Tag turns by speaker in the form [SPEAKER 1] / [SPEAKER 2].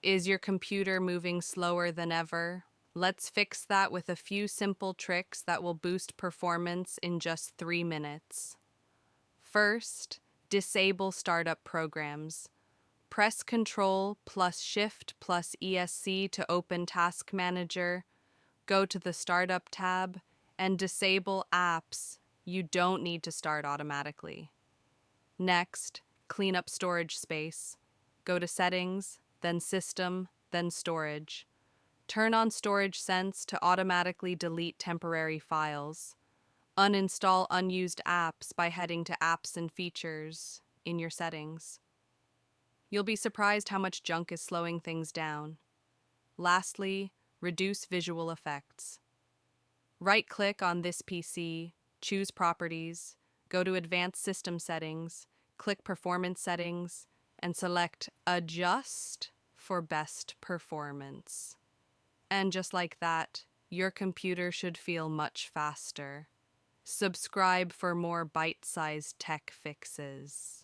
[SPEAKER 1] Is your computer moving slower than ever? Let's fix that with a few simple tricks that will boost performance in just 3 minutes. First, disable startup programs. Press Ctrl plus Shift plus Esc to open Task Manager, go to the Startup tab, and disable apps you don't need to start automatically. Next, clean up storage space. Go to Settings, then System, then Storage. Turn on Storage Sense to automatically delete temporary files. Uninstall unused apps by heading to Apps and Features in your settings. You'll be surprised how much junk is slowing things down. Lastly, reduce visual effects. Right-click on this PC, choose Properties, go to Advanced System Settings, click Performance Settings, and select Adjust for best performance. And just like that, your computer should feel much faster. Subscribe for more bite-sized tech fixes.